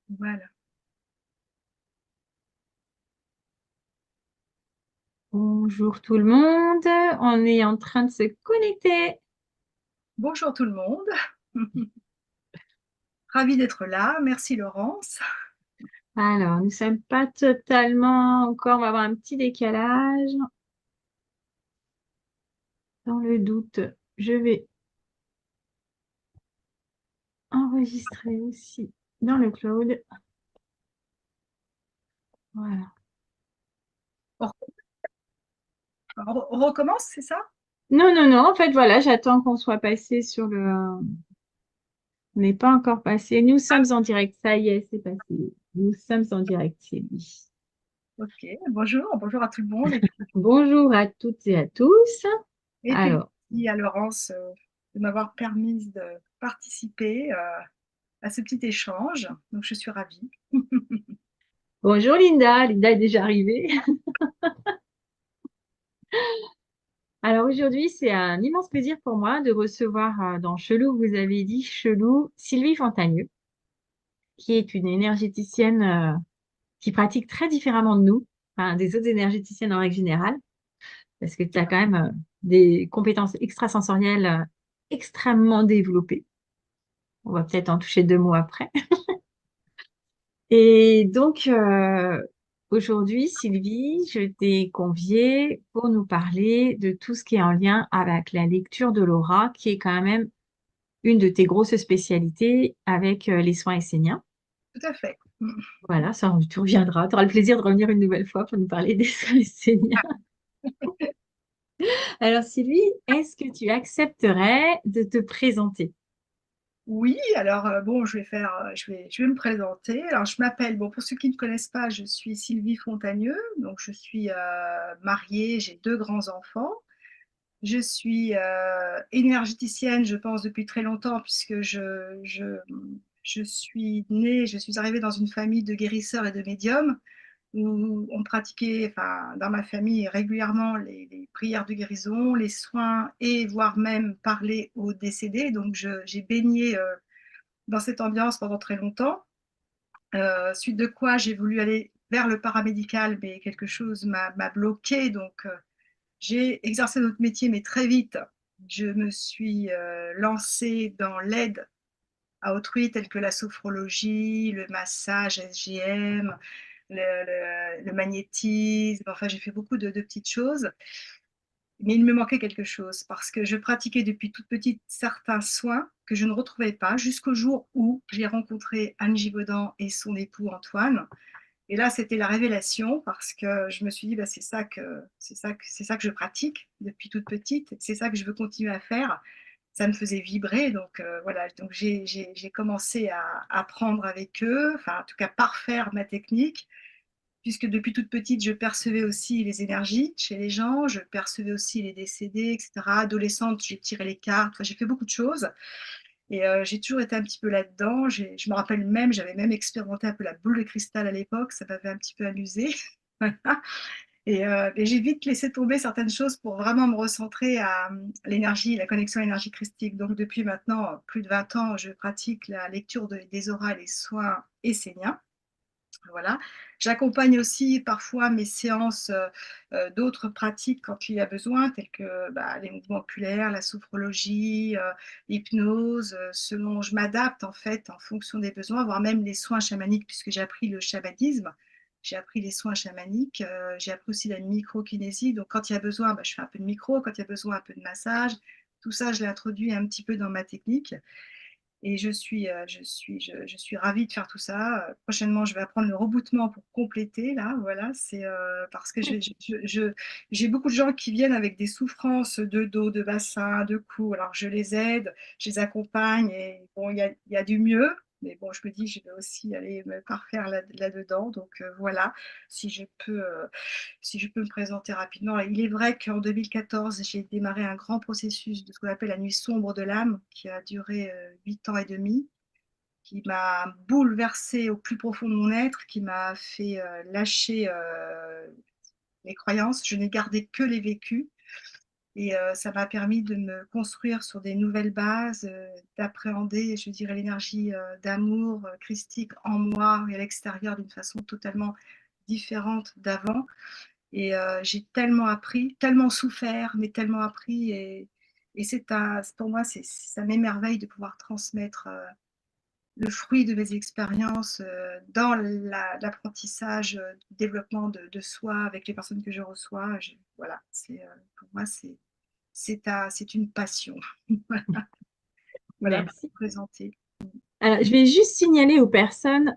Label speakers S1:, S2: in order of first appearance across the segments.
S1: Voilà.
S2: Bonjour tout le monde, on est en train de se connecter.
S1: Bonjour tout le monde. Ravie d'être là. Merci Laurence.
S2: Alors, nous ne sommes pas totalement encore, on va avoir un petit décalage. Dans le doute, je vais enregistrer aussi dans le cloud. Voilà.
S1: On, on recommence, c'est ça?
S2: Non, non, non, en fait, voilà, j'attends qu'on soit passé sur le... On n'est pas encore passé. Nous sommes en direct, ça y est, c'est passé. Nous sommes en direct, c'est lui.
S1: Ok. Bonjour à tout le monde.
S2: Bonjour à toutes et à tous.
S1: Et puis
S2: Alors,
S1: merci à Laurence de m'avoir permis de participer à ce petit échange. Donc je suis ravie.
S2: bonjour Linda, Linda est déjà arrivée. Alors aujourd'hui, c'est un immense plaisir pour moi de recevoir dans Chelou, vous avez dit Chelou, Sylvie Fontagneux, qui est une énergéticienne qui pratique très différemment de nous, enfin, des autres énergéticiennes en règle générale, parce que tu as quand même des compétences extrasensorielles extrêmement développées. On va peut-être en toucher deux mots après. Et donc, aujourd'hui, Sylvie, je t'ai conviée pour nous parler de tout ce qui est en lien avec la lecture de l'aura, qui est quand même une de tes grosses spécialités avec les soins esséniens.
S1: Tout à fait.
S2: Voilà, ça, tu reviendras. Tu auras le plaisir de revenir une nouvelle fois pour nous parler des soins esséniens. Alors, Sylvie, est-ce que tu accepterais de te présenter?
S1: Oui, alors bon, je vais me présenter. Alors je m'appelle, bon, pour ceux qui ne connaissent pas, je suis Sylvie Fontagneux. Donc je suis mariée, j'ai deux grands-enfants. Je suis énergéticienne, je pense, depuis très longtemps, puisque je suis née, je suis arrivée dans une famille de guérisseurs et de médiums, où on pratiquait, enfin, dans ma famille, régulièrement les prières de guérison, les soins et voire même parler aux décédés. Donc j'ai baigné dans cette ambiance pendant très longtemps. Suite de quoi j'ai voulu aller vers le paramédical, mais quelque chose m'a bloqué. Donc j'ai exercé notre métier, mais très vite, je me suis lancée dans l'aide à autrui, telle que la sophrologie, le massage SGM, le magnétisme. Enfin, j'ai fait beaucoup de petites choses. Mais il me manquait quelque chose parce que je pratiquais depuis toute petite certains soins que je ne retrouvais pas jusqu'au jour où j'ai rencontré Anne Givaudan et son époux Antoine. Et là, c'était la révélation parce que je me suis dit, bah, c'est ça que je pratique depuis toute petite, c'est ça que je veux continuer à faire. Ça me faisait vibrer, donc voilà. Donc j'ai commencé à apprendre avec eux, enfin en tout cas parfaire ma technique, puisque depuis toute petite, je percevais aussi les énergies chez les gens, je percevais aussi les décédés, etc. Adolescente, j'ai tiré les cartes, enfin, j'ai fait beaucoup de choses. Et j'ai toujours été un petit peu là-dedans. Je me rappelle même, j'avais même expérimenté un peu la boule de cristal à l'époque, ça m'avait un petit peu amusée. Et j'ai vite laissé tomber certaines choses pour vraiment me recentrer à l'énergie, la connexion à l'énergie christique. Donc depuis maintenant plus de 20 ans, je pratique la lecture des auras et les soins esséniens. Voilà. J'accompagne aussi parfois mes séances d'autres pratiques quand il y a besoin, telles que bah, les mouvements oculaires, la sophrologie, l'hypnose, selon je m'adapte en fait en fonction des besoins, voire même les soins chamaniques, puisque j'ai appris le chamanisme, j'ai appris les soins chamaniques, j'ai appris aussi la microkinésie. Donc quand il y a besoin, bah, je fais un peu de micro, quand il y a besoin, un peu de massage. Tout ça, je l'ai introduit un petit peu dans ma technique. Et je suis ravie de faire tout ça. Prochainement, je vais apprendre le rebootement pour compléter. Là, voilà, c'est parce que j'ai beaucoup de gens qui viennent avec des souffrances de dos, de bassin, de cou. Alors, je les aide, je les accompagne et bon, il y a du mieux. Mais bon, je me dis, je vais aussi aller me parfaire là-dedans. Donc voilà, si je peux si je peux me présenter rapidement. Il est vrai qu'en 2014, j'ai démarré un grand processus de ce qu'on appelle la nuit sombre de l'âme, qui a duré 8 ans et demi, qui m'a bouleversée au plus profond de mon être, qui m'a fait lâcher mes croyances. Je n'ai gardé que les vécus. Et ça m'a permis de me construire sur des nouvelles bases, d'appréhender, je dirais, l'énergie d'amour christique en moi et à l'extérieur d'une façon totalement différente d'avant. Et j'ai tellement appris, tellement souffert, mais tellement appris. Et pour moi, ça m'émerveille de pouvoir transmettre le fruit de mes expériences dans l'apprentissage, le développement de soi avec les personnes que je reçois. Voilà, pour moi, c'est une passion. Voilà pour
S2: Merci.
S1: vous présenter.
S2: Alors, je vais juste signaler aux personnes,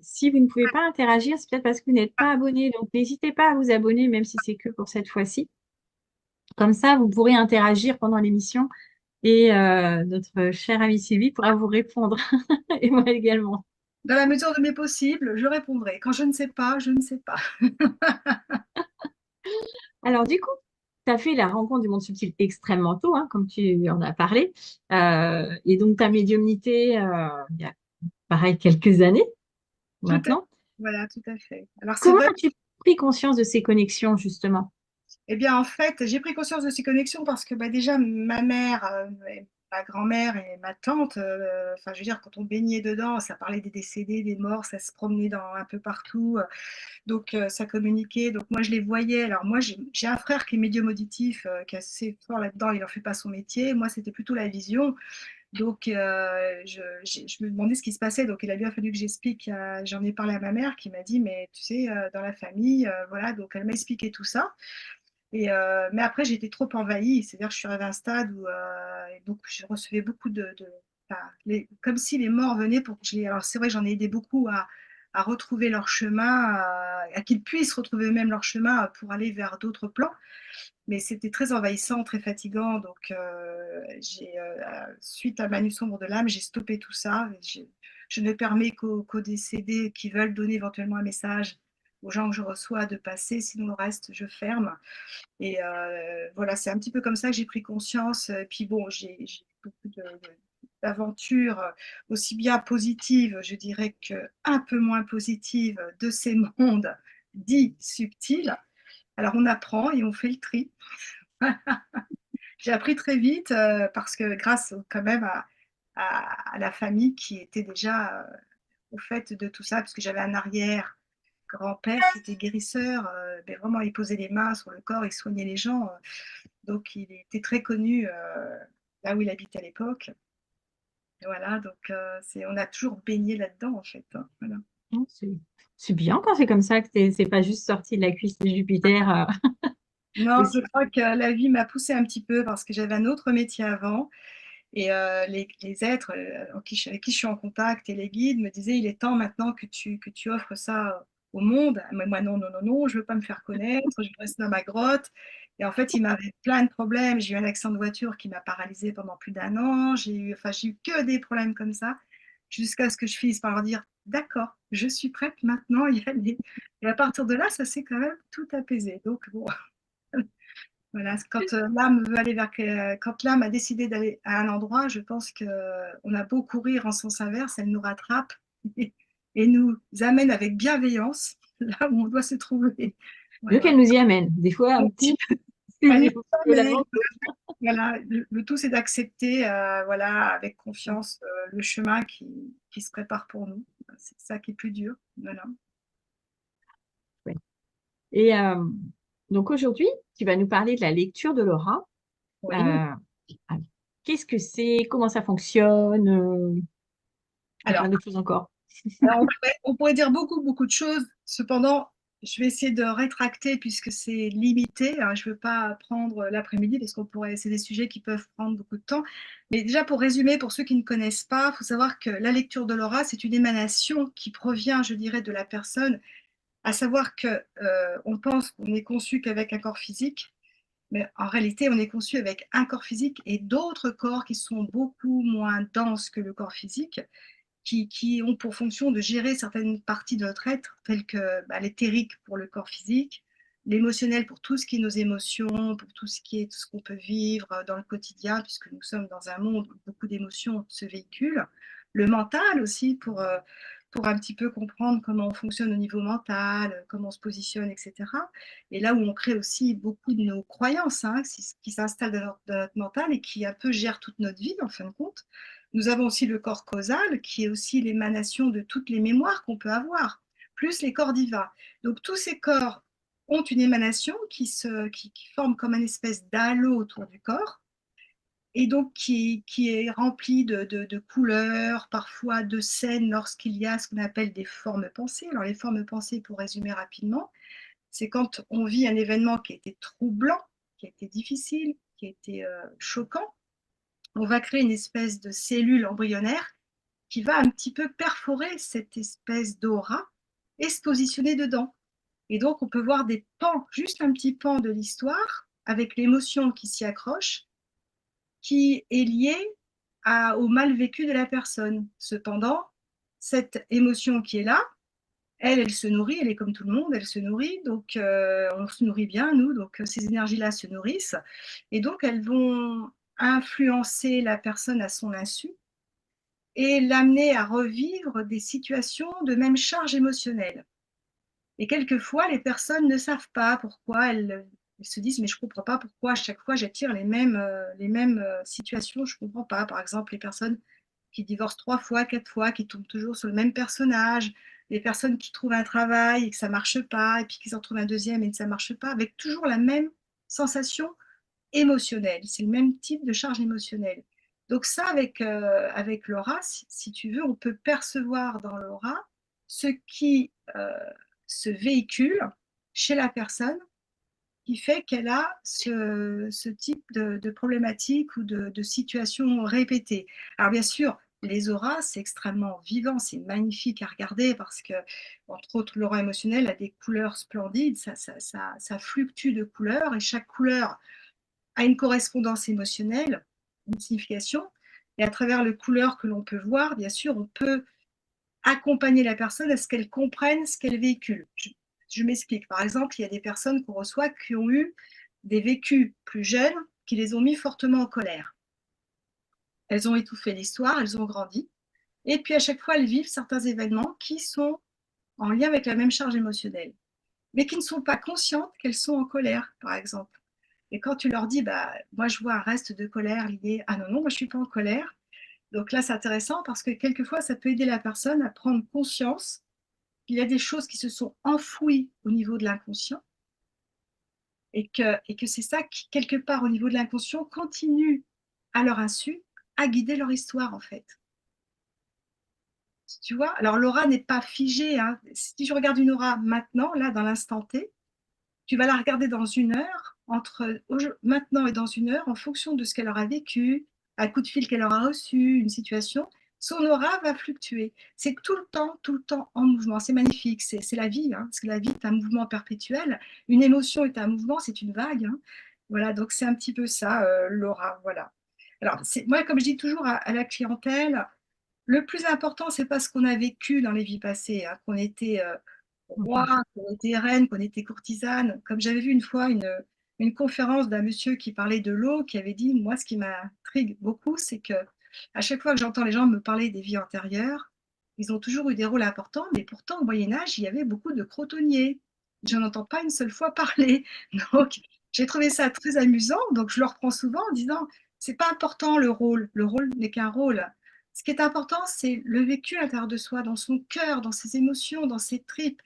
S2: si vous ne pouvez pas interagir, c'est peut-être parce que vous n'êtes pas abonné. Donc, n'hésitez pas à vous abonner, même si c'est que pour cette fois-ci. Comme ça, vous pourrez interagir pendant l'émission et notre chère amie Sylvie pourra vous répondre. Et moi également.
S1: Dans la mesure de mes possibles, je répondrai. Quand je ne sais pas, je ne sais pas.
S2: Alors, du coup, tu as fait la rencontre du monde subtil extrêmement tôt, hein, comme tu en as parlé. Et donc, ta médiumnité, il y a pareil quelques années
S1: Tout à,
S2: maintenant.
S1: voilà, tout à fait. Alors c'est
S2: Comment
S1: vrai.
S2: as-tu pris conscience de ces connexions, justement?
S1: Eh bien, en fait, j'ai pris conscience de ces connexions parce que bah, déjà, ma mère, ma grand-mère et ma tante, enfin, je veux dire, quand on baignait dedans, ça parlait des décédés, des morts, ça se promenait un peu partout, donc ça communiquait. Donc moi, je les voyais. Alors moi, j'ai un frère qui est médium auditif, qui est assez fort là-dedans, il n'en fait pas son métier. Moi, c'était plutôt la vision. Donc, je me demandais ce qui se passait. Donc, il a bien fallu que j'explique. J'en ai parlé à ma mère qui m'a dit, mais tu sais, dans la famille, voilà. Donc, elle m'a expliqué tout ça. Mais après, j'étais trop envahie. C'est-à-dire que je suis arrivée à un stade où et donc, je recevais beaucoup enfin, comme si les morts venaient pour que je les. Alors, c'est vrai, j'en ai aidé beaucoup à retrouver leur chemin, à qu'ils puissent retrouver eux-mêmes leur chemin pour aller vers d'autres plans. Mais c'était très envahissant, très fatigant. Donc, suite à Manu Sombre de l'âme, j'ai stoppé tout ça. Je ne permets qu'aux décédés qui veulent donner éventuellement un message aux gens que je reçois de passer. Sinon, le reste, je ferme. Et voilà, c'est un petit peu comme ça que j'ai pris conscience. Et puis bon, j'ai beaucoup d'aventures, aussi bien positives, je dirais, que un peu moins positives de ces mondes dits subtils. Alors on apprend et on fait le tri. J'ai appris très vite parce que grâce quand même à la famille qui était déjà au fait de tout ça, parce que j'avais un arrière-grand-père qui était guérisseur, mais vraiment il posait les mains sur le corps, il soignait les gens, donc il était très connu là où il habitait à l'époque. Et voilà, donc on a toujours baigné là-dedans en fait, hein, voilà.
S2: Oh, c'est bien quand c'est comme ça que c'est pas juste sorti de la cuisse de Jupiter
S1: Non, je
S2: aussi.
S1: crois que la vie m'a poussée un petit peu parce que j'avais un autre métier avant. Et les êtres avec qui je suis en contact et les guides me disaient, il est temps maintenant que tu offres ça au monde. Mais moi, non, non, non, non, je ne veux pas me faire connaître, je reste dans ma grotte. Et en fait, il m'avait plein de problèmes. J'ai eu un accident de voiture qui m'a paralysée pendant plus d'un an. J'ai eu que des problèmes comme ça, jusqu'à ce que je finisse par leur dire, d'accord, je suis prête maintenant à y aller. Et à partir de là, ça s'est quand même tout apaisé. Donc, bon, voilà, quand l'âme veut aller quand l'âme a décidé d'aller à un endroit, je pense que on a beau courir en sens inverse, elle nous rattrape et, et nous amène avec bienveillance là où on doit se trouver.
S2: Mieux
S1: Voilà.
S2: qu'elle nous y amène. Des fois, un petit peu
S1: Elle nous
S2: plus
S1: amène.
S2: violemment.
S1: Voilà, le tout c'est d'accepter, voilà, avec confiance, le chemin qui se prépare pour nous. C'est ça qui est plus dur. Voilà.
S2: Ouais. Et donc aujourd'hui, tu vas nous parler de la lecture de l'aura.
S1: Oui.
S2: Euh, alors, qu'est-ce que c'est? Comment ça fonctionne? Et
S1: Alors,
S2: plein d'autres choses encore.
S1: On pourrait dire beaucoup, beaucoup de choses. Cependant, je vais essayer de rétracter puisque c'est limité, hein. Je ne veux pas prendre l'après-midi parce c'est des sujets qui peuvent prendre beaucoup de temps. Mais déjà, pour résumer, pour ceux qui ne connaissent pas, il faut savoir que la lecture de l'aura, c'est une émanation qui provient, je dirais, de la personne. À savoir que on pense qu'on est conçu qu'avec un corps physique, mais en réalité, on est conçu avec un corps physique et d'autres corps qui sont beaucoup moins denses que le corps physique qui ont pour fonction de gérer certaines parties de notre être, telles que bah, l'éthérique pour le corps physique, l'émotionnel pour tout ce qui est nos émotions, pour tout ce qui est tout ce qu'on peut vivre dans le quotidien, puisque nous sommes dans un monde où beaucoup d'émotions se véhiculent, le mental aussi pour un petit peu comprendre comment on fonctionne au niveau mental, comment on se positionne, etc. Et là où on crée aussi beaucoup de nos croyances, hein, qui s'installent dans notre mental et qui un peu gèrent toute notre vie, en fin de compte. Nous avons aussi le corps causal, qui est aussi l'émanation de toutes les mémoires qu'on peut avoir, plus les corps divas. Donc tous ces corps ont une émanation qui forme comme une espèce d'halo autour du corps, et donc qui est rempli de couleurs, parfois de scènes lorsqu'il y a ce qu'on appelle des formes pensées. Alors les formes pensées, pour résumer rapidement, c'est quand on vit un événement qui a été troublant, qui a été difficile, qui a été choquant, on va créer une espèce de cellule embryonnaire qui va un petit peu perforer cette espèce d'aura et se positionner dedans. Et donc on peut voir des pans, juste un petit pan de l'histoire, avec l'émotion qui s'y accroche, qui est lié au mal vécu de la personne. Cependant, cette émotion qui est là, elle se nourrit, elle est comme tout le monde, elle se nourrit, donc on se nourrit bien, nous, donc ces énergies-là se nourrissent, et donc elles vont influencer la personne à son insu et l'amener à revivre des situations de même charge émotionnelle. Et quelquefois, les personnes ne savent pas pourquoi elles se disent, mais je ne comprends pas pourquoi à chaque fois j'attire les mêmes situations, je ne comprends pas. Par exemple, les personnes qui divorcent 3 fois, 4 fois, qui tombent toujours sur le même personnage, les personnes qui trouvent un travail et que ça ne marche pas, et puis qu'ils en trouvent un deuxième et que ça ne marche pas, avec toujours la même sensation émotionnelle. C'est le même type de charge émotionnelle. Donc ça, avec l'aura, si tu veux, on peut percevoir dans l'aura ce qui se véhicule chez la personne, qui fait qu'elle a ce type de problématique ou de situation répétée. Alors bien sûr, les auras, c'est extrêmement vivant, c'est magnifique à regarder parce que, entre autres, l'aura émotionnelle a des couleurs splendides, ça fluctue de couleurs et chaque couleur a une correspondance émotionnelle, une signification. Et à travers les couleurs que l'on peut voir, bien sûr, on peut accompagner la personne à ce qu'elle comprenne ce qu'elle véhicule. Je m'explique. Par exemple, il y a des personnes qu'on reçoit qui ont eu des vécus plus jeunes qui les ont mis fortement en colère. Elles ont étouffé l'histoire, elles ont grandi. Et puis à chaque fois, elles vivent certains événements qui sont en lien avec la même charge émotionnelle, mais qui ne sont pas conscientes qu'elles sont en colère, par exemple. Et quand tu leur dis, bah, moi je vois un reste de colère lié, ah non, non, moi je ne suis pas en colère. Donc là, c'est intéressant parce que quelquefois, ça peut aider la personne à prendre conscience qu'il y a des choses qui se sont enfouies au niveau de l'inconscient et que c'est ça qui, quelque part au niveau de l'inconscient, continue à leur insu à guider leur histoire en fait. Tu vois, alors l'aura n'est pas figée, hein. Si tu regardes une aura maintenant, là, dans l'instant T, tu vas la regarder dans une heure, entre maintenant et dans une heure, en fonction de ce qu'elle aura vécu, un coup de fil qu'elle aura reçu, une situation, son aura va fluctuer. C'est tout le temps en mouvement. C'est magnifique, c'est la vie, hein, parce que la vie est un mouvement perpétuel. Une émotion est un mouvement, c'est une vague, hein. Voilà, donc c'est un petit peu ça, l'aura. Voilà. Alors, moi, comme je dis toujours à la clientèle, le plus important, c'est pas ce qu'on a vécu dans les vies passées, hein, qu'on était roi,
S2: Mhm.
S1: qu'on était reine, qu'on était courtisane. Comme j'avais vu une fois une conférence d'un monsieur qui parlait de l'eau, qui avait dit, moi, ce qui m'intrigue beaucoup, c'est que à chaque fois que j'entends les gens me parler des vies antérieures, ils ont toujours eu des rôles importants, mais pourtant, au Moyen Âge, il y avait beaucoup de crotonniers. Je n'entends pas une seule fois parler. Donc, j'ai trouvé ça très amusant. Donc, je le reprends souvent en disant, c'est pas important le rôle. Le rôle n'est qu'un rôle. Ce qui est important, c'est le vécu à l'intérieur de soi, dans son cœur, dans ses émotions, dans ses tripes,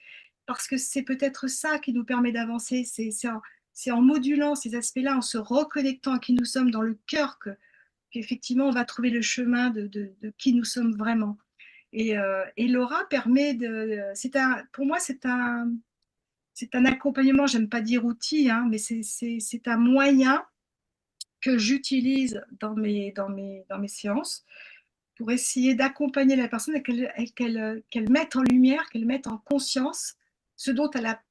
S1: parce que c'est peut-être ça qui nous permet d'avancer. C'est en modulant ces aspects-là, en se reconnectant à qui nous sommes dans le cœur, qu'effectivement, on va trouver le chemin de qui nous sommes vraiment. Et l'aura permet de. Pour moi, c'est un accompagnement, j'aime pas dire outil, hein, mais c'est un moyen que j'utilise dans mes séances pour essayer d'accompagner la personne et qu'elle mette en lumière, qu'elle mette en conscience ce dont elle a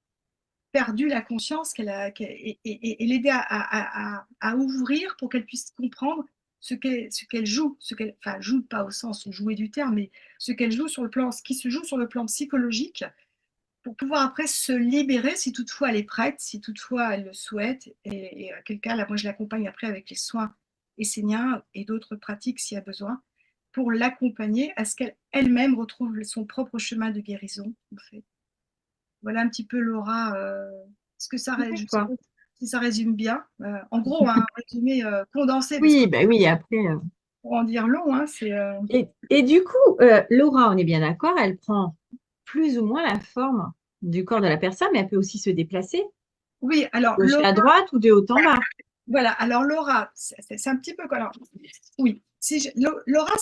S1: perdu la conscience, et l'aider à ouvrir pour qu'elle puisse comprendre ce qu'elle joue, enfin joue pas au sens de jouer du terme, mais ce qu'elle joue sur le plan, ce qui se joue sur le plan psychologique, pour pouvoir après se libérer si toutefois elle est prête, si toutefois elle le souhaite, et à quel cas, là, moi je l'accompagne après avec les soins esséniens et d'autres pratiques s'il y a besoin, pour l'accompagner à ce qu'elle elle-même retrouve son propre chemin de guérison, en fait. Voilà un petit peu l'aura. Est-ce que je sais
S2: D'accord.
S1: pas si ça résume bien. En gros, un résumé condensé, parce que
S2: Oui, bah oui, après.
S1: pour en dire long, hein,
S2: Et du coup, Laura, on est bien d'accord, elle prend plus ou moins la forme du corps de la personne, mais elle peut aussi se déplacer,
S1: Oui, alors
S2: gauche à droite ou de haut en bas.
S1: voilà, alors l'aura, c'est un petit peu quoi. Alors, oui, l'aura,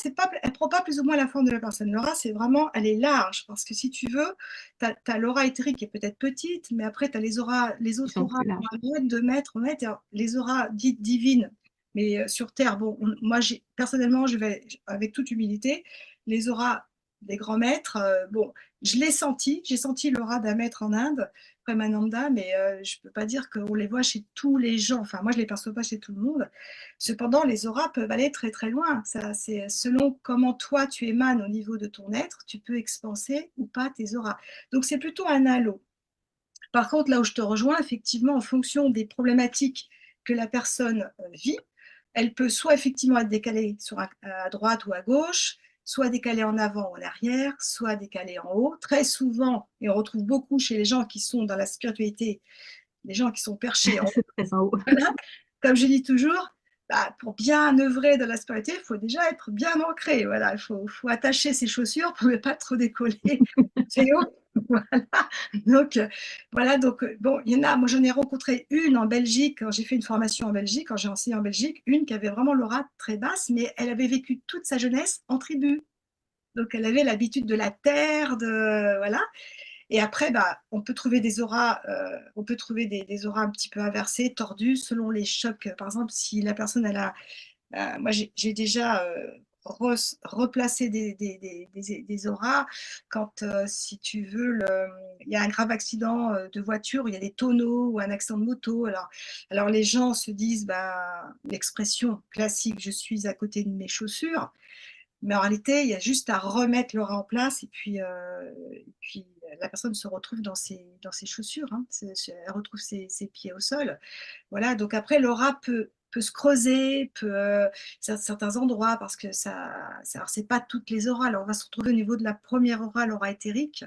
S1: elle prend pas plus ou moins la forme de la personne. L'aura, c'est vraiment, elle est large parce que si tu veux, tu as, l'aura éthérique qui est peut-être petite, mais après, tu as les
S2: Ils
S1: autres
S2: sont
S1: auras
S2: plus larges.
S1: à 1 mètre, 2 mètres, et alors, les auras dites divines. Mais sur Terre, bon, moi, personnellement, je vais, avec toute humilité, les auras des grands maîtres, bon, j'ai senti l'aura d'un maître en Inde, Premananda, mais je ne peux pas dire qu'on les voit chez tous les gens. Enfin, moi, je ne les perçois pas chez tout le monde. Cependant, les auras peuvent aller très très loin. Ça, c'est selon comment toi tu émanes au niveau de ton être, tu peux expanser ou pas tes auras. Donc, c'est plutôt un halo. Par contre, là où je te rejoins, effectivement, en fonction des problématiques que la personne vit, elle peut soit effectivement être décalée à droite ou à gauche, soit décalée en avant ou en arrière, soit décalée en haut. Très souvent, et on retrouve beaucoup chez les gens qui sont dans la spiritualité, les gens qui sont perchés en haut.
S2: C'est très en haut.
S1: Voilà. Comme je dis toujours, bah, pour bien œuvrer dans la spiritualité, il faut déjà être bien ancré. Voilà. Il faut attacher ses chaussures pour ne pas trop décoller. C'est haut. Voilà. Donc, voilà. Donc, bon, il y en a. Moi, j'en ai rencontré une en Belgique, quand j'ai fait une formation en Belgique, quand j'ai enseigné en Belgique, une qui avait vraiment l'aura très basse, mais elle avait vécu toute sa jeunesse en tribu. Donc, elle avait l'habitude de la terre, voilà. Et après, bah, on peut trouver on peut trouver des auras un petit peu inversées, tordues, selon les chocs. Par exemple, si la personne, moi, j'ai déjà replacé des auras quand, si tu veux, il y a un grave accident de voiture, il y a des tonneaux ou un accident de moto. Alors les gens se disent, bah, l'expression classique, je suis à côté de mes chaussures. Mais en réalité, il y a juste à remettre l'aura en place et puis la personne se retrouve dans ses chaussures, hein. Elle retrouve ses pieds au sol. Voilà, donc après, l'aura peut se creuser, certains endroits, parce que alors c'est pas toutes les auras. Alors on va se retrouver au niveau de la première aura, l'aura éthérique,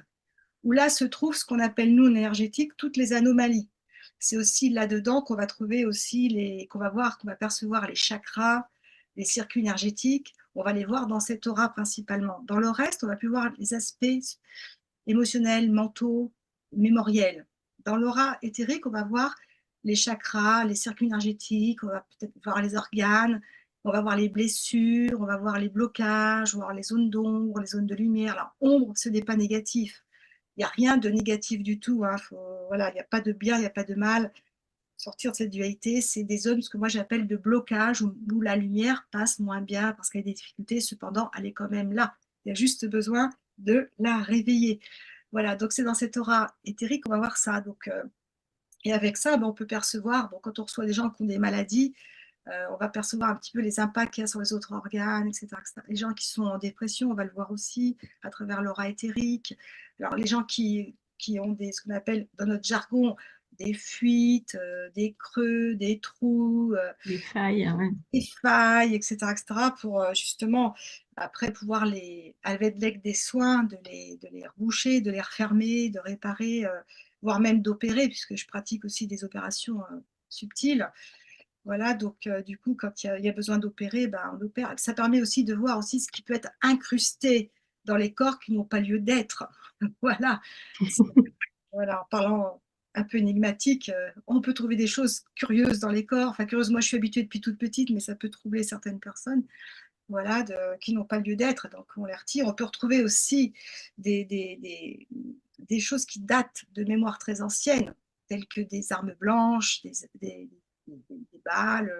S1: où là se trouve ce qu'on appelle, nous, en énergétique, toutes les anomalies. C'est aussi là-dedans qu'on va trouver aussi qu'on va voir, qu'on va percevoir les chakras, les circuits énergétiques. On va les voir dans cette aura principalement. Dans le reste, on va plus voir les aspects émotionnels, mentaux, mémoriels. Dans l'aura éthérique, on va voir les chakras, les circuits énergétiques, on va peut-être voir les organes, on va voir les blessures, on va voir les blocages, on va voir les zones d'ombre, les zones de lumière. Alors, ombre, ce n'est pas négatif. Il n'y a rien de négatif du tout, hein. Voilà, il n'y a pas de bien, il n'y a pas de mal. Sortir de cette dualité, c'est des zones, ce que moi j'appelle de blocage, où la lumière passe moins bien parce qu'il y a des difficultés, cependant, elle est quand même là. Il y a juste besoin de la réveiller. Voilà, donc c'est dans cette aura éthérique qu'on va voir ça. Donc, et avec ça, ben, on peut percevoir, bon, quand on reçoit des gens qui ont des maladies, on va percevoir un petit peu les impacts qu'il y a sur les autres organes, etc., etc. Les gens qui sont en dépression, on va le voir aussi à travers l'aura éthérique. Alors, les gens qui ont ce qu'on appelle dans notre jargon des fuites, des creux, des trous,
S2: Les failles, hein, ouais.
S1: des failles, etc., etc., pour justement après pouvoir avec des soins, de les reboucher, de les refermer, de réparer, voire même d'opérer, puisque je pratique aussi des opérations subtiles. Voilà, donc du coup, quand il y a besoin d'opérer, ben, on opère. Ça permet aussi de voir aussi ce qui peut être incrusté dans les corps qui n'ont pas lieu d'être. Voilà. Voilà, en parlant un peu énigmatique, on peut trouver des choses curieuses dans les corps. Enfin, curieuses, moi je suis habituée depuis toute petite, mais ça peut troubler certaines personnes, voilà, qui n'ont pas lieu d'être. Donc on les retire. On peut retrouver aussi des choses qui datent de mémoires très anciennes, telles que des armes blanches, des balles,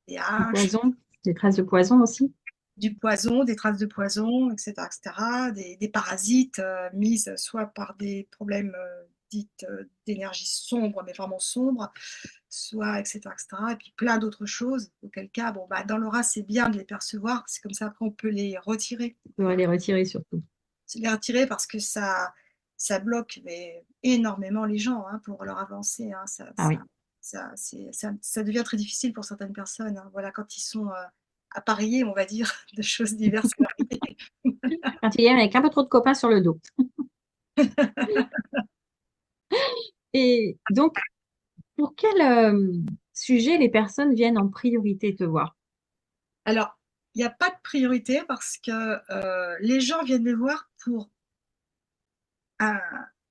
S1: des
S2: Du
S1: haches,
S2: poison, des traces de poison aussi.
S1: du poison, des traces de poison, etc., etc., des parasites mises soit par des problèmes dites d'énergie sombre, mais vraiment sombre, soit, etc., etc., et puis plein d'autres choses, auquel cas, bon, bah, dans l'aura, c'est bien de les percevoir, c'est comme ça qu'on peut les retirer.
S2: On va les retirer surtout.
S1: C'est les retirer parce que ça bloque énormément les gens, hein, pour leur avancer, hein,
S2: Ah oui.
S1: ça devient très difficile pour certaines personnes, hein, voilà, quand ils sont à parier, on va dire, de choses diverses et variées.
S2: Quand il y a avec un peu trop de copains sur le dos. Et donc, pour quel sujet les personnes viennent en priorité te voir?
S1: Alors, il n'y a pas de priorité parce que les gens viennent me voir pour un,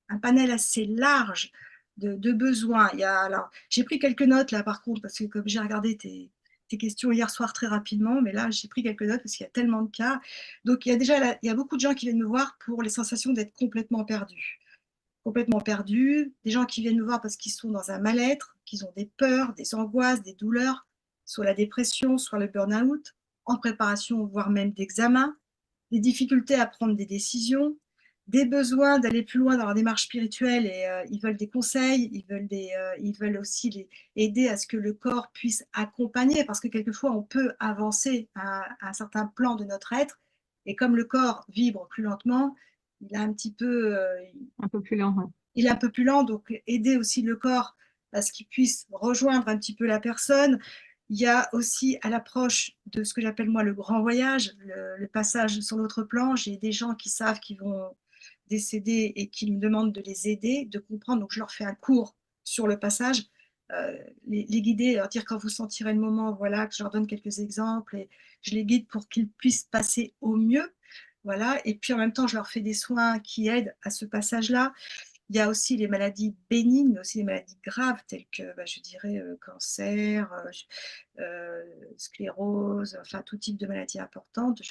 S1: un panel assez large de besoins. Alors, j'ai pris quelques notes là par contre, parce que comme j'ai regardé tes questions hier soir très rapidement, mais là j'ai pris quelques notes parce qu'il y a tellement de cas. Donc il y a il y a beaucoup de gens qui viennent me voir pour les sensations d'être complètement perdus, des gens qui viennent me voir parce qu'ils sont dans un mal-être, qu'ils ont des peurs, des angoisses, des douleurs, soit la dépression, soit le burn-out, en préparation, voire même d'examen, des difficultés à prendre des décisions, des besoins d'aller plus loin dans leur démarche spirituelle et ils veulent des conseils, ils veulent aussi aider à ce que le corps puisse accompagner parce que quelquefois on peut avancer à un certain plan de notre être et comme le corps vibre plus lentement, il a un petit peu,
S2: Un peu plus lent, ouais.
S1: il est un peu plus lent, donc aider aussi le corps à ce qu'il puisse rejoindre un petit peu la personne. Il y a aussi à l'approche de ce que j'appelle moi le grand voyage, le passage sur l'autre plan. J'ai des gens qui savent qu'ils vont décéder et qui me demandent de les aider, de comprendre. Donc je leur fais un cours sur le passage, les guider, leur dire quand vous sentirez le moment, voilà, que je leur donne quelques exemples et je les guide pour qu'ils puissent passer au mieux. Voilà. Et puis en même temps, je leur fais des soins qui aident à ce passage-là. Il y a aussi les maladies bénignes, mais aussi les maladies graves telles que, je dirais, cancer, sclérose, enfin tout type de maladies importantes.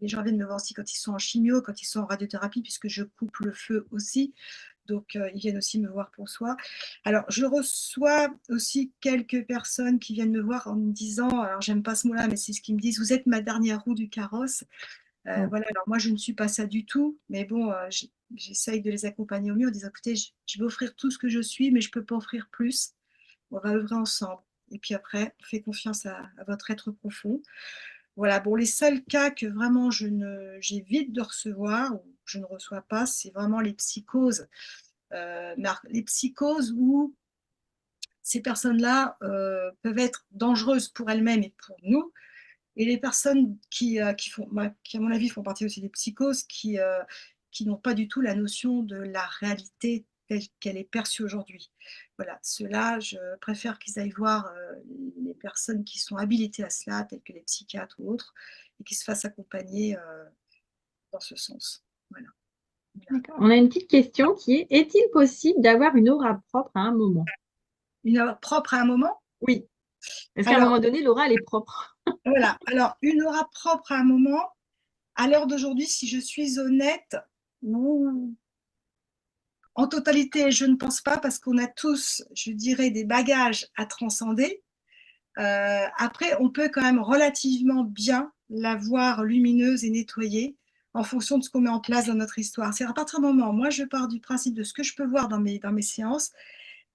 S1: Les gens viennent me voir aussi quand ils sont en chimio, quand ils sont en radiothérapie, puisque je coupe le feu aussi. Donc, ils viennent aussi me voir pour soi. Alors, je reçois aussi quelques personnes qui viennent me voir en me disant, alors j'aime pas ce mot-là, mais c'est ce qu'ils me disent, vous êtes ma dernière roue du carrosse.
S2: Ouais.
S1: Voilà, alors moi, je ne suis pas ça du tout, mais bon, j'essaye de les accompagner au mieux en disant, écoutez, je vais offrir tout ce que je suis, mais je ne peux pas offrir plus. On va œuvrer ensemble. Et puis après, on fait confiance à votre être profond. Voilà, bon, les seuls cas que vraiment j'évite de recevoir ou que je ne reçois pas, c'est vraiment les psychoses. Les psychoses où ces personnes-là peuvent être dangereuses pour elles-mêmes et pour nous, et les personnes qui, à mon avis, font partie aussi des psychoses, qui n'ont pas du tout la notion de la réalité telle qu'elle est perçue aujourd'hui. Voilà, ceux-là, je préfère qu'ils aillent voir les personnes qui sont habilitées à cela, telles que les psychiatres ou autres, et qu'ils se fassent accompagner dans ce sens. Voilà. Voilà.
S2: D'accord. On a une petite question qui est, est-il possible d'avoir une aura propre à un moment?
S1: Une heure propre à un moment.
S2: Oui. Est-ce qu'à un
S1: Alors,
S2: moment donné, l'aura, elle est propre?
S1: voilà. Alors, une aura propre à un moment, à l'heure d'aujourd'hui, si je suis honnête, ouh, en totalité, je ne pense pas parce qu'on a tous, je dirais, des bagages à transcender. Après, on peut quand même relativement bien la voir lumineuse et nettoyée en fonction de ce qu'on met en place dans notre histoire. C'est à partir du moment, moi je pars du principe de ce que je peux voir dans mes séances,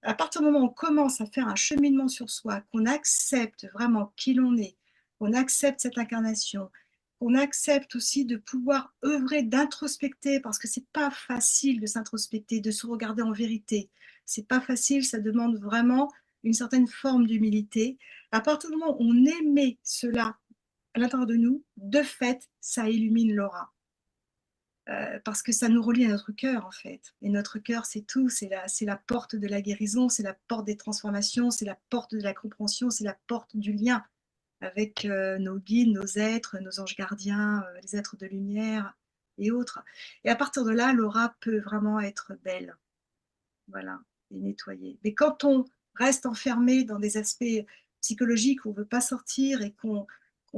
S1: à partir du moment où on commence à faire un cheminement sur soi, qu'on accepte vraiment qui l'on est, qu'on accepte cette incarnation, qu'on accepte aussi de pouvoir œuvrer, d'introspecter, parce que c'est pas facile de s'introspecter, de se regarder en vérité. C'est pas facile, ça demande vraiment une certaine forme d'humilité. À partir du moment où on émet cela à l'intérieur de nous, de fait, ça illumine l'aura. Parce que ça nous relie à notre cœur en fait. Et notre cœur, c'est tout, c'est la porte de la guérison, c'est la porte des transformations, c'est la porte de la compréhension, c'est la porte du lien avec nos guides, nos êtres, nos anges gardiens, les êtres de lumière et autres. Et à partir de là, l'aura peut vraiment être belle, voilà, et nettoyée. Mais quand on reste enfermé dans des aspects psychologiques où on ne veut pas sortir et qu'on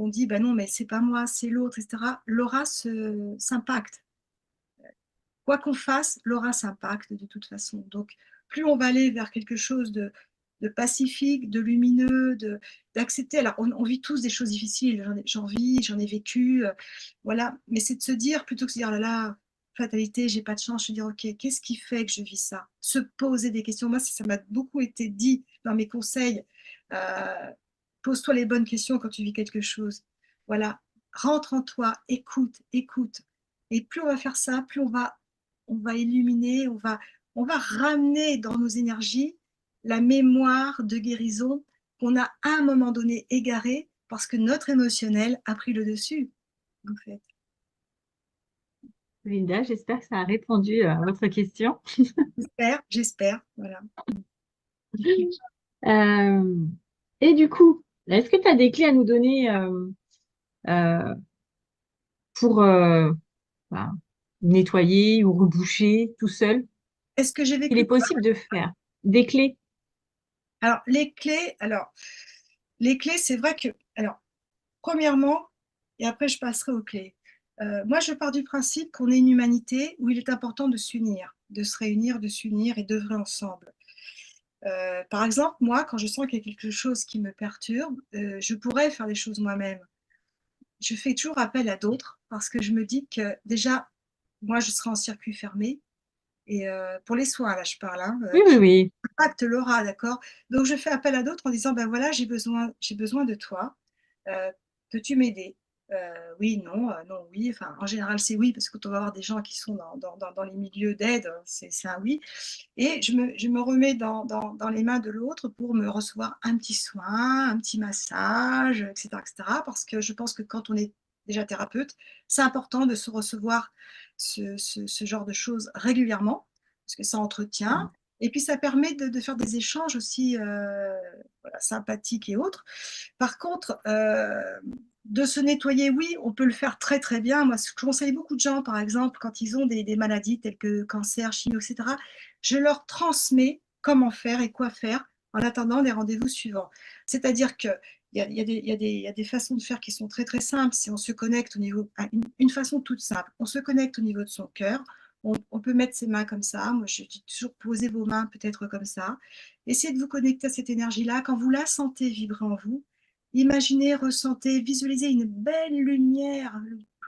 S1: dit, bah non, mais c'est pas moi, c'est l'autre, etc., l'aura s'impacte. Quoi qu'on fasse, l'aura s'impacte de toute façon. Donc, plus on va aller vers quelque chose de pacifique, de lumineux, d'accepter. Alors, on vit tous des choses difficiles. J'en vis, j'en ai vécu. Voilà. Mais c'est de se dire, plutôt que de se dire, oh là là, fatalité, j'ai pas de chance, se dire, OK, qu'est-ce qui fait que je vis ça? Se poser des questions. Moi, ça m'a beaucoup été dit dans mes conseils. Euh, Pose-toi les bonnes questions quand tu vis quelque chose. Voilà. Rentre en toi, écoute, écoute. Et plus on va faire ça, plus on va illuminer, on va ramener dans nos énergies la mémoire de guérison qu'on a à un moment donné égarée parce que notre émotionnel a pris le dessus, en fait.
S2: Linda, j'espère que ça a répondu à votre question.
S1: J'espère, voilà.
S2: Euh, et du coup, est-ce que tu as des clés à nous donner euh, pour bah, nettoyer ou reboucher tout seul?
S1: Est-ce que j'ai
S2: Il est
S1: vécu quoi?
S2: possible de faire des clés.
S1: Alors, les clés, c'est vrai que, alors, premièrement, et après je passerai aux clés. Moi, je pars du principe qu'on est une humanité où il est important de s'unir, de se réunir, de s'unir et d'œuvrer ensemble. Par exemple, moi, quand je sens qu'il y a quelque chose qui me perturbe, je pourrais faire les choses moi-même. Je fais toujours appel à d'autres parce que je me dis que déjà, moi, je serai en circuit fermé. Et pour les soins, là, je parle, hein,
S2: Oui, oui, oui.
S1: impacte l'aura, d'accord? Donc, je fais appel à d'autres en disant, ben voilà, j'ai besoin de toi. Euh, Peux-tu m'aider? Oui, non, non, oui. Enfin, en général, c'est oui, parce que quand on va voir des gens qui sont dans les milieux d'aide, c'est un oui. Et je me remets dans les mains de l'autre pour me recevoir un petit soin, un petit massage, etc., etc. Parce que je pense que quand on est déjà thérapeute, c'est important de se recevoir ce genre de choses régulièrement, parce que ça entretient. Et puis ça permet de faire des échanges aussi voilà, sympathiques et autres. Par contre, de se nettoyer, oui, on peut le faire très très bien. Moi, ce que je conseille beaucoup de gens, par exemple, quand ils ont des maladies telles que cancer, chimio, etc., je leur transmets comment faire et quoi faire en attendant les rendez-vous suivants. C'est-à-dire qu'il y a des façons de faire qui sont très très simples. Si on se connecte au niveau, une façon toute simple, on se connecte au niveau de son cœur. On peut mettre ses mains comme ça. Moi, je dis toujours poser vos mains peut-être comme ça. Essayez de vous connecter à cette énergie-là. Quand vous la sentez vibrer en vous, imaginez, ressentez, visualisez une belle lumière,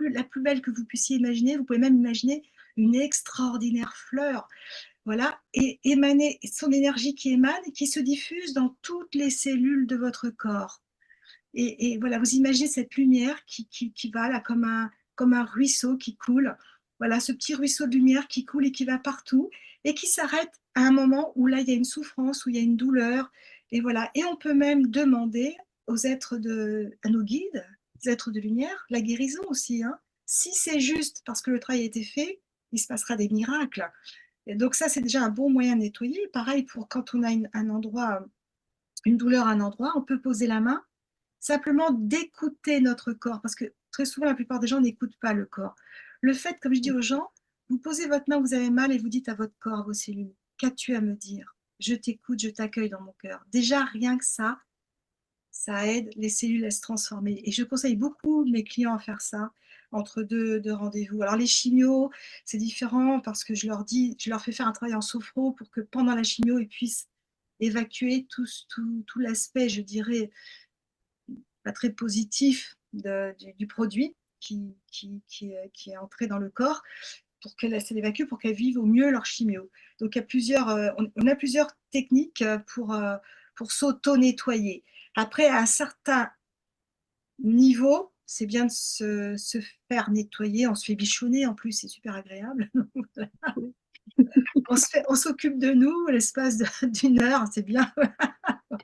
S1: la plus belle que vous puissiez imaginer. Vous pouvez même imaginer une extraordinaire fleur, voilà, et émaner son énergie qui émane et qui se diffuse dans toutes les cellules de votre corps. Et voilà, vous imaginez cette lumière qui va là comme un ruisseau qui coule. Voilà, ce petit ruisseau de lumière qui coule et qui va partout et qui s'arrête à un moment où là, il y a une souffrance, où il y a une douleur. Et voilà, et on peut même demander à nos guides, aux êtres de lumière, la guérison aussi, hein. Si c'est juste parce que le travail a été fait, il se passera des miracles. Et donc ça, c'est déjà un bon moyen de nettoyer. Pareil pour quand on a un endroit, une douleur à un endroit, on peut poser la main, simplement d'écouter notre corps, parce que très souvent, la plupart des gens n'écoutent pas le corps. Le fait, comme je dis aux gens, vous posez votre main, vous avez mal, et vous dites à votre corps, à vos cellules, qu'as-tu à me dire? Je t'écoute, je t'accueille dans mon cœur. Déjà, rien que ça aide les cellules à se transformer. Et je conseille beaucoup mes clients à faire ça entre deux rendez-vous. Alors les chimios, c'est différent parce que je leur fais faire un travail en sophro pour que pendant la chimio, ils puissent évacuer tout l'aspect, je dirais, pas très positif du produit qui est entré dans le corps pour qu'elle évacue, pour qu'elles vivent au mieux leur chimio. Donc, il y a on a plusieurs techniques pour s'auto-nettoyer. Après, à un certain niveau, c'est bien de se faire nettoyer. On se fait bichonner en plus, c'est super agréable. On s'occupe de nous l'espace d'une heure, c'est bien.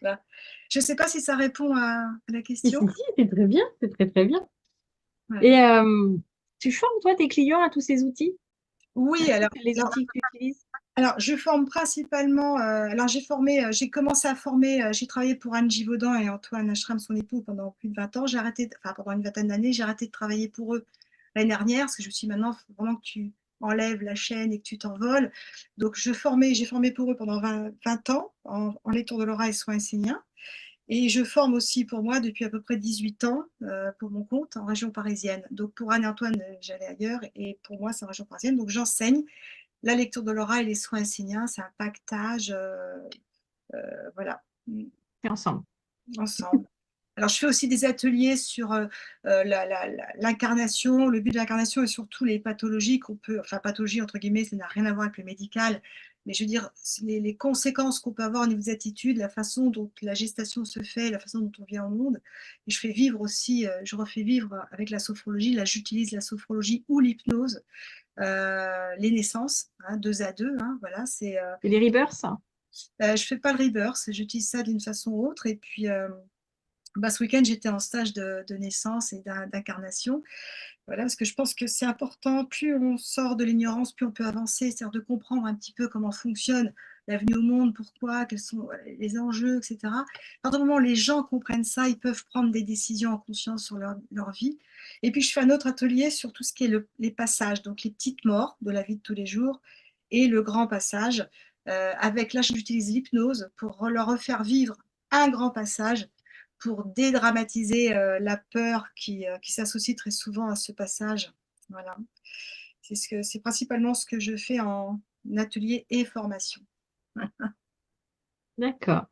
S1: Voilà. Je ne sais pas si ça répond à la
S2: Si,
S1: question.
S2: si, si, c'est très bien, c'est très, très bien.
S1: Ouais.
S2: Et tu formes, toi, tes clients à tous ces outils?
S1: Oui,
S2: Est-ce que c'est les outils que tu utilises?
S1: alors, je forme principalement. Alors, j'ai commencé à former. J'ai travaillé pour Anne Givaudan et Antoine Ashram, son époux, pendant plus de 20 ans. Enfin, pendant une vingtaine d'années, j'ai arrêté de travailler pour eux l'année dernière parce que je me suis dit, maintenant, il faut vraiment que tu enlèves la chaîne et que tu t'envoles. Donc, j'ai formé pour eux pendant 20 ans en lecture de l'aura et soins esséniens. Et je forme aussi pour moi depuis à peu près 18 ans pour mon compte en région parisienne. Donc, pour Anne et Antoine, j'allais ailleurs et pour moi, c'est en région parisienne. Donc, j'enseigne la lecture de l'aura et les soins esséniens, c'est un pactage, voilà,
S2: C'est ensemble.
S1: ensemble. Alors, je fais aussi des ateliers sur l'incarnation, le but de l'incarnation et surtout les pathologies qu'on peut, enfin, pathologie entre guillemets, ça n'a rien à voir avec le médical, mais je veux dire, les conséquences qu'on peut avoir au niveau des attitudes, la façon dont la gestation se fait, la façon dont on vient au monde. Et je fais vivre aussi, je refais vivre avec la sophrologie, là, j'utilise la sophrologie ou l'hypnose, les naissances, hein, 2 à 2, hein, voilà,
S2: C'est des rebirths?
S1: je fais pas le rebirth, j'utilise ça d'une façon ou autre, et puis Bah, ce week-end, j'étais en stage de naissance et d'incarnation. Voilà, parce que je pense que c'est important, plus on sort de l'ignorance, plus on peut avancer, c'est-à-dire de comprendre un petit peu comment fonctionne la venue au monde, pourquoi, quels sont les enjeux, etc. À partir du moment où les gens comprennent ça, ils peuvent prendre des décisions en conscience sur leur vie. Et puis, je fais un autre atelier sur tout ce qui est les passages, donc les petites morts de la vie de tous les jours et le grand passage. Avec là, j'utilise l'hypnose pour leur refaire vivre un grand passage pour dédramatiser la peur qui s'associe très souvent à ce passage. Voilà. C'est principalement ce que je fais en atelier et formation.
S2: D'accord.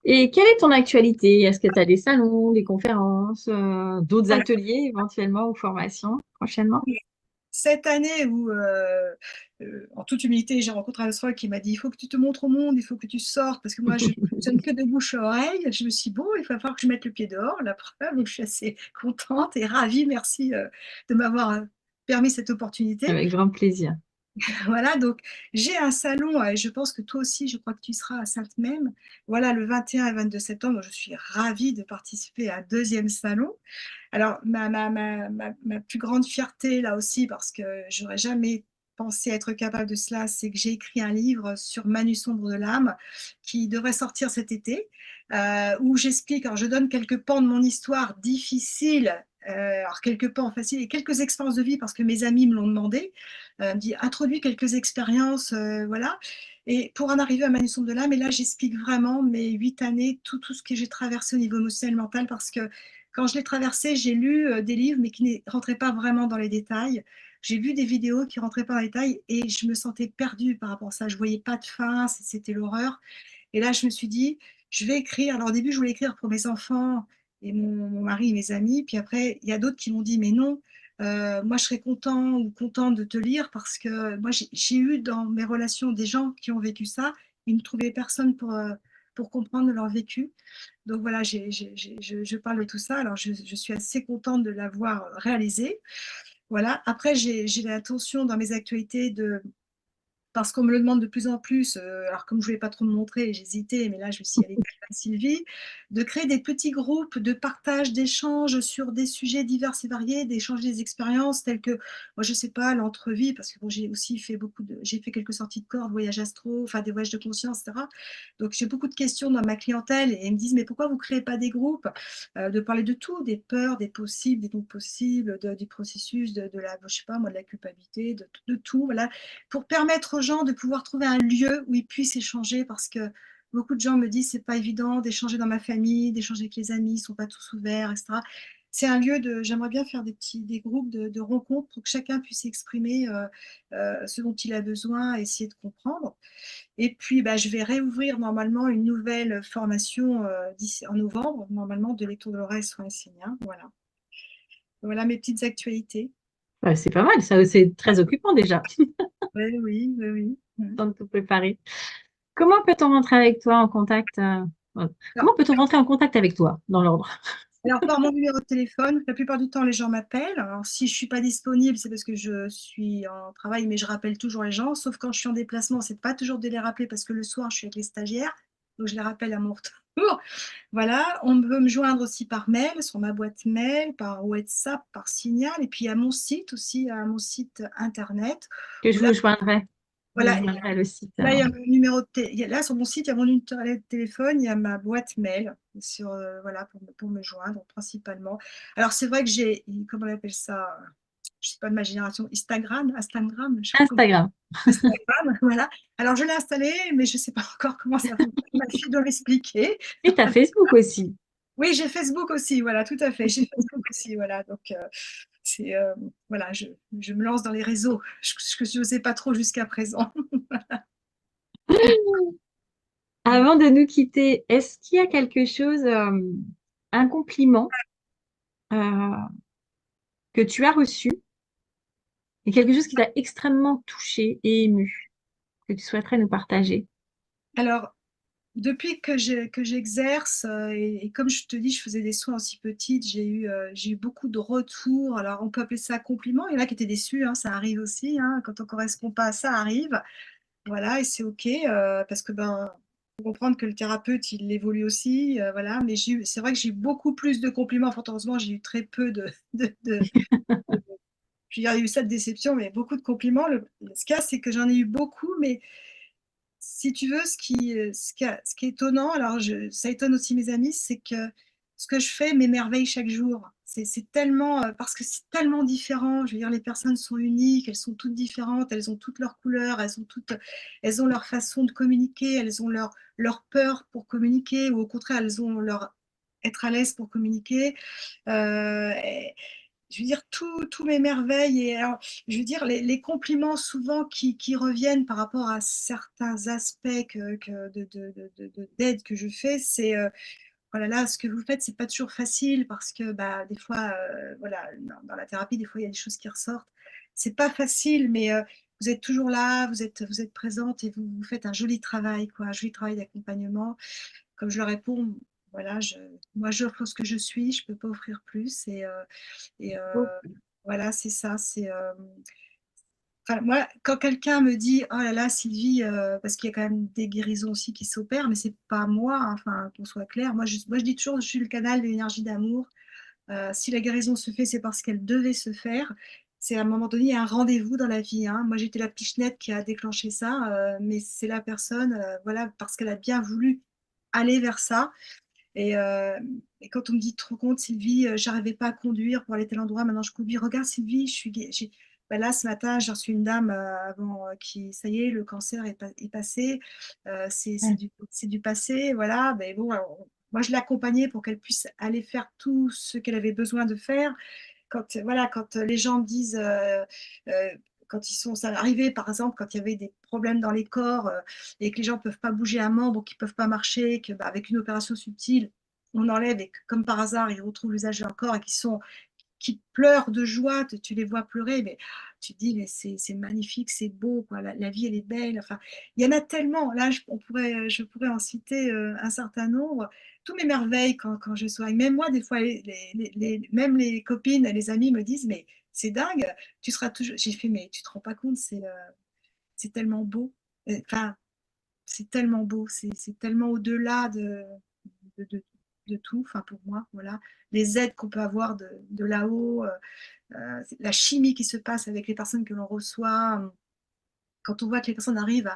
S2: Et quelle est ton actualité? Est-ce que tu as des salons, des conférences, d'autres
S1: Voilà.
S2: ateliers éventuellement ou formations prochainement?
S1: Cette année où, en toute humilité, j'ai rencontré un astrologue qui m'a dit: «Il faut que tu te montres au monde, il faut que tu sortes», parce que moi, je ne fonctionne que de bouche à oreille. Je me suis dit: «Bon, il va falloir que je mette le pied dehors», la preuve, donc je suis assez contente et ravie. Merci, de m'avoir, permis cette opportunité.
S2: Avec grand plaisir.
S1: Voilà, donc j'ai un salon, et je pense que toi aussi, je crois que tu seras à Sainte-Même. Voilà, le 21 et 22 septembre, je suis ravie de participer à un deuxième salon. Alors, ma plus grande fierté, là aussi, parce que j'aurais jamais pensé être capable de cela, c'est que j'ai écrit un livre sur Manu Sombre de l'âme qui devrait sortir cet été, où j'explique, alors je donne quelques pans de mon histoire difficile, alors quelques pans faciles et quelques expériences de vie parce que mes amis me l'ont demandé. Me dit introduis quelques expériences, voilà. Et pour en arriver à Manu Sombre de l'âme, et là j'explique vraiment mes 8 années, tout ce que j'ai traversé au niveau émotionnel, mental, parce que quand je l'ai traversé, j'ai lu des livres, mais qui ne rentraient pas vraiment dans les détails. J'ai vu des vidéos qui ne rentraient pas dans les détails et je me sentais perdue par rapport à ça. Je ne voyais pas de fin, c'était l'horreur. Et là, je me suis dit, je vais écrire. Alors au début, je voulais écrire pour mes enfants et mon mari et mes amis. Puis après, il y a d'autres qui m'ont dit, mais non, moi, je serais content ou contente de te lire parce que moi, j'ai eu dans mes relations des gens qui ont vécu ça. Ils ne trouvaient personne pour comprendre leur vécu. Donc voilà, je parle de tout ça. Alors je suis assez contente de l'avoir réalisé. Voilà. Après, j'ai l'intention dans mes actualités de, parce qu'on me le demande de plus en plus, alors comme je ne voulais pas trop me montrer, j'hésitais, mais là je me suis dit, allez, Sylvie, de créer des petits groupes de partage, d'échanges sur des sujets divers et variés, d'échanger des expériences telles que, moi je ne sais pas, l'entrevie, parce que bon, j'ai aussi fait j'ai fait quelques sorties de corps, voyages astro, enfin des voyages de conscience, etc. Donc j'ai beaucoup de questions dans ma clientèle et ils me disent, mais pourquoi vous ne créez pas des groupes, de parler de tout, des peurs, des possibles, des non possibles, du processus, de la, je sais pas moi, de la culpabilité, de tout, voilà, pour permettre aux gens de pouvoir trouver un lieu où ils puissent échanger, parce que beaucoup de gens me disent c'est pas évident d'échanger dans ma famille, d'échanger avec les amis, ils sont pas tous ouverts, etc. C'est un lieu de, j'aimerais bien faire des groupes de rencontres pour que chacun puisse exprimer ce dont il a besoin, essayer de comprendre. Et puis, bah, je vais réouvrir normalement une nouvelle formation en novembre, normalement, de lecture de l'oreille soins esséniens. Voilà. Voilà mes petites actualités.
S2: Ouais, c'est pas mal, ça, c'est très occupant déjà,
S1: Oui, oui, oui, oui.
S2: temps de tout préparer. Comment peut-on rentrer avec toi en contact
S1: Alors,
S2: comment peut-on rentrer en contact avec toi dans l'ordre?
S1: Alors, par mon numéro de téléphone, la plupart du temps, les gens m'appellent. Alors, si je ne suis pas disponible, c'est parce que je suis en travail, mais je rappelle toujours les gens. Sauf quand je suis en déplacement, c'est pas toujours de les rappeler parce que le soir, je suis avec les stagiaires. Donc, je les rappelle à mon retour. Voilà, on peut me joindre aussi par mail, sur ma boîte mail, par WhatsApp, par Signal. Et puis, à mon site aussi, à mon site internet.
S2: Que
S1: Où
S2: je
S1: là,
S2: vous joindrai. Je
S1: voilà,
S2: joindrai le site.
S1: là, il y a mon numéro là, sur mon site, il y a mon numéro de téléphone, il y a ma boîte mail sur, voilà, pour me joindre principalement. Alors, c'est vrai que j'ai, comment on appelle ça? Je ne sais pas de ma génération, Instagram, je sais pas comment.
S2: Instagram.
S1: Instagram, voilà. Alors, je l'ai installé, mais je ne sais pas encore comment ça fonctionne. Ma fille doit m'expliquer.
S2: Et tu as Facebook aussi.
S1: Oui, j'ai Facebook aussi, voilà, tout à fait. J'ai Facebook aussi, voilà. Donc, c'est, voilà, je me lance dans les réseaux, ce que je n'osais pas trop jusqu'à présent.
S2: Avant de nous quitter, est-ce qu'il y a quelque chose, un compliment euh, que tu as reçu et quelque chose qui t'a extrêmement touché et ému, que tu souhaiterais nous partager?
S1: Alors, depuis que j'exerce, et comme je te dis, je faisais des soins aussi petite, j'ai eu beaucoup de retours. Alors, on peut appeler ça compliment. Il y en a qui étaient déçus, hein, ça arrive aussi, hein, quand on ne correspond pas à ça, arrive. Voilà, et c'est OK, parce que ben, comprendre que le thérapeute, il évolue aussi, voilà. Mais c'est vrai que j'ai eu beaucoup plus de compliments. Fort heureusement, j'ai eu très peu de- je veux dire, il y a eu cette déception, mais beaucoup de compliments. Ce qu'il y a, c'est que j'en ai eu beaucoup, mais si tu veux, ce qui est étonnant, alors ça étonne aussi mes amis, c'est que ce que je fais m'émerveille chaque jour. C'est tellement, parce que c'est tellement différent. Je veux dire, les personnes sont uniques, elles sont toutes différentes, elles ont toutes leurs couleurs, elles ont leur façon de communiquer, elles ont leur peur pour communiquer, ou au contraire, elles ont leur être à l'aise pour communiquer. Et je veux dire, tout m'émerveille. Et alors, je veux dire, les compliments souvent qui reviennent par rapport à certains aspects d'aide que je fais, c'est oh là là, ce que vous faites, c'est pas toujours facile parce que bah, des fois, voilà, dans la thérapie, des fois, il y a des choses qui ressortent. C'est pas facile, mais vous êtes toujours là, vous êtes présente et vous faites un joli travail, quoi, un joli travail d'accompagnement. Comme je leur réponds, voilà, moi, j'offre ce que je suis, je peux pas offrir plus. Et voilà, c'est ça. Enfin, moi, quand quelqu'un me dit, oh là là, Sylvie, parce qu'il y a quand même des guérisons aussi qui s'opèrent, mais c'est pas moi, hein, enfin, qu'on soit clair. Moi, je dis toujours, je suis le canal de l'énergie d'amour. Si la guérison se fait, c'est parce qu'elle devait se faire. C'est à un moment donné, il y a un rendez-vous dans la vie, hein. Moi, j'étais la pichenette qui a déclenché ça, mais c'est la personne, voilà, parce qu'elle a bien voulu aller vers ça. Et, euh, et quand on me dit, trop compte, Sylvie, j'arrivais pas à conduire pour aller à tel endroit, maintenant je conduis. Regarde, Sylvie, ben là, ce matin, j'ai reçu une dame avant qui, ça y est, le cancer est passé.
S2: Ouais.
S1: C'est du passé, voilà. Mais bon, alors, moi, je l'ai accompagnée pour qu'elle puisse aller faire tout ce qu'elle avait besoin de faire. Voilà, quand les gens me disent, euh, quand ils sont ça arrivé, par exemple, quand il y avait des problèmes dans les corps et que les gens ne peuvent pas bouger un membre ou qu'ils ne peuvent pas marcher, que, bah, avec une opération subtile, on enlève et que, comme par hasard, ils retrouvent l'usage de leur corps et qui pleurent de joie, tu les vois pleurer, mais tu te dis, mais c'est magnifique, c'est beau, quoi. La vie, elle est belle. Enfin, il y en a tellement. Là, je pourrais en citer un certain nombre. Tout m'émerveille quand je soigne. Même moi, des fois, même les copines, les amis me disent, mais c'est dingue, tu seras toujours. J'ai fait, mais tu te rends pas compte, c'est tellement beau. Enfin, c'est tellement beau, c'est tellement au-delà de, de- de tout, enfin pour moi, voilà. Les aides qu'on peut avoir de là-haut, la chimie qui se passe avec les personnes que l'on reçoit, quand on voit que les personnes arrivent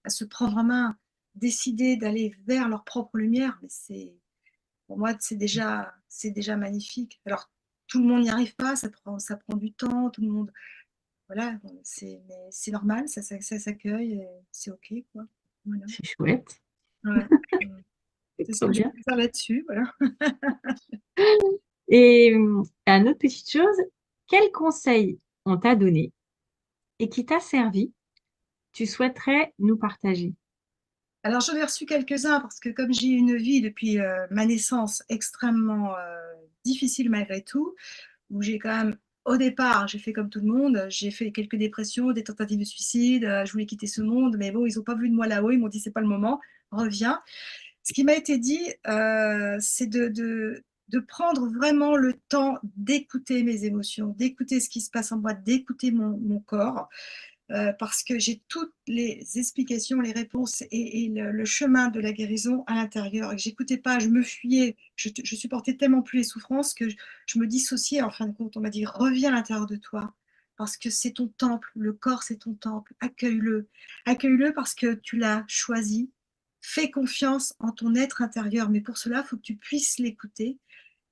S1: à se prendre en main, décider d'aller vers leur propre lumière, mais pour moi, c'est déjà magnifique. Alors, tout le monde n'y arrive pas, ça prend du temps, tout le monde, voilà, mais c'est normal, ça s'accueille, et c'est OK, quoi. Voilà.
S2: C'est chouette.
S1: Ouais.
S2: C'est
S1: C'est ce
S2: trop
S1: que je
S2: bien.
S1: peux faire là-dessus, voilà.
S2: Et une autre petite chose, quel conseil on t'a donné et qui t'a servi, tu souhaiterais nous partager?
S1: Alors, j'en ai reçu quelques-uns parce que comme j'ai eu une vie depuis ma naissance extrêmement difficile malgré tout, où j'ai quand même, au départ, j'ai fait comme tout le monde, j'ai fait quelques dépressions, des tentatives de suicide, je voulais quitter ce monde, mais bon, ils n'ont pas vu de moi là-haut, ils m'ont dit, c'est pas le moment, reviens. Ce qui m'a été dit, c'est de prendre vraiment le temps d'écouter mes émotions, d'écouter ce qui se passe en moi, d'écouter mon corps parce que j'ai toutes les explications, les réponses et le chemin de la guérison à l'intérieur. Et que j'écoutais pas, je me fuyais, je supportais tellement plus les souffrances que je me dissociais en fin de compte. On m'a dit, reviens à l'intérieur de toi, parce que c'est ton temple, le corps c'est ton temple, accueille-le. Accueille-le parce que tu l'as choisi. Fais confiance en ton être intérieur, mais pour cela, il faut que tu puisses l'écouter.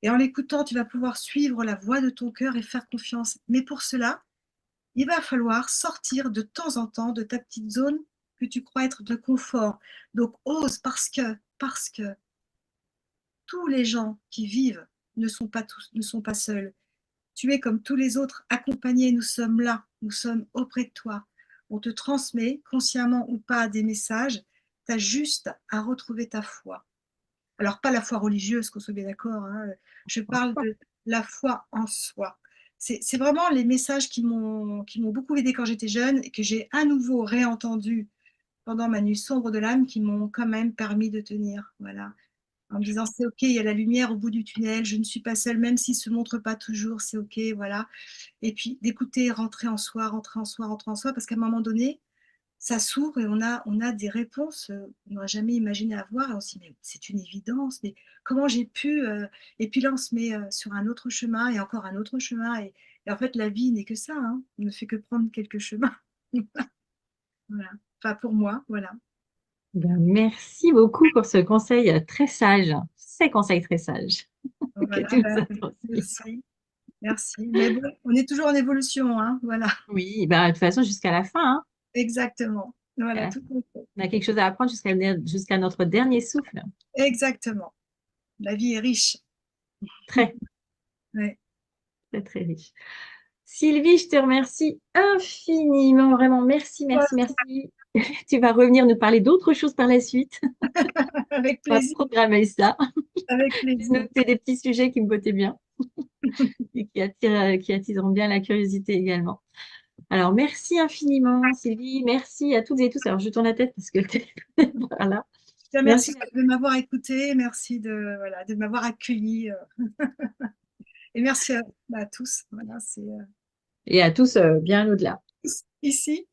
S1: Et en l'écoutant, tu vas pouvoir suivre la voix de ton cœur et faire confiance. Mais pour cela, il va falloir sortir de temps en temps de ta petite zone que tu crois être de confort. Donc ose parce que tous les gens qui vivent ne sont pas seuls. Tu es comme tous les autres accompagnés, nous sommes là, nous sommes auprès de toi. On te transmet, consciemment ou pas, des messages. Tu as juste à retrouver ta foi. Alors, pas la foi religieuse, qu'on soit bien d'accord, hein. Je parle de la foi en soi. C'est vraiment les messages qui m'ont beaucoup aidé quand j'étais jeune et que j'ai à nouveau réentendu pendant ma nuit sombre de l'âme qui m'ont quand même permis de tenir. Voilà. En me disant, c'est OK, il y a la lumière au bout du tunnel, je ne suis pas seule, même s'il ne se montre pas toujours, c'est OK, voilà. Et puis d'écouter, rentrer en soi, rentrer en soi, rentrer en soi, parce qu'à un moment donné, ça s'ouvre et on a des réponses qu'on n'aurait jamais imaginé avoir. Et on se dit, mais c'est une évidence, mais comment j'ai pu Et puis là, on se met sur un autre chemin et encore un autre chemin. Et en fait, la vie n'est que ça, hein. On ne fait que prendre quelques chemins. Voilà. Enfin, pour moi, voilà.
S2: Ben, merci beaucoup pour ce conseil très sage, ces conseils très sages que
S1: Voilà,
S2: tu nous
S1: ben,
S2: as transmis.
S1: merci, merci. Mais bon, on est toujours en évolution, hein. Voilà,
S2: Oui, ben, de toute façon, jusqu'à la fin, hein.
S1: exactement. Voilà,
S2: Voilà.
S1: tout à fait.
S2: On a quelque chose à apprendre jusqu'à notre dernier souffle.
S1: Exactement. La vie est riche.
S2: Très,
S1: Ouais.
S2: très, très riche. Sylvie, je te remercie infiniment, vraiment. Merci,
S1: Moi
S2: merci,
S1: aussi,
S2: merci. Tu vas revenir nous parler d'autres choses par la suite.
S1: avec
S2: On va
S1: plaisir,
S2: programmer ça.
S1: avec
S2: J'ai
S1: plaisir.
S2: noté des petits sujets qui me bottaient bien et qui attiseront bien la curiosité également. Alors, merci infiniment, Sylvie. Merci à toutes et tous. Alors, je tourne la tête parce que le téléphone est par là.
S1: Je te remercie
S2: Merci
S1: de m'avoir écouté, merci voilà, de m'avoir accueilli. Et merci à tous. Voilà, c'est
S2: et à tous bien au-delà.
S1: ici.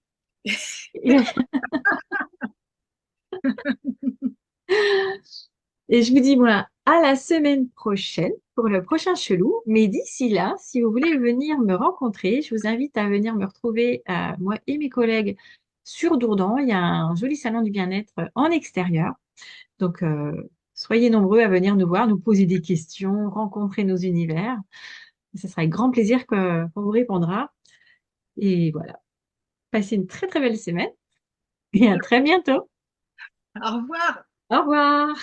S2: Et je vous dis, voilà, à la semaine prochaine pour le prochain chelou. Mais d'ici là, si vous voulez venir me rencontrer, je vous invite à venir me retrouver, moi et mes collègues, sur Dourdan. Il y a un joli salon du bien-être en extérieur. Donc, soyez nombreux à venir nous voir, nous poser des questions, rencontrer nos univers. Ce sera avec grand plaisir qu'on vous répondra. Et voilà, passez une très très belle semaine et à très bientôt.
S1: Au revoir.
S2: Au revoir.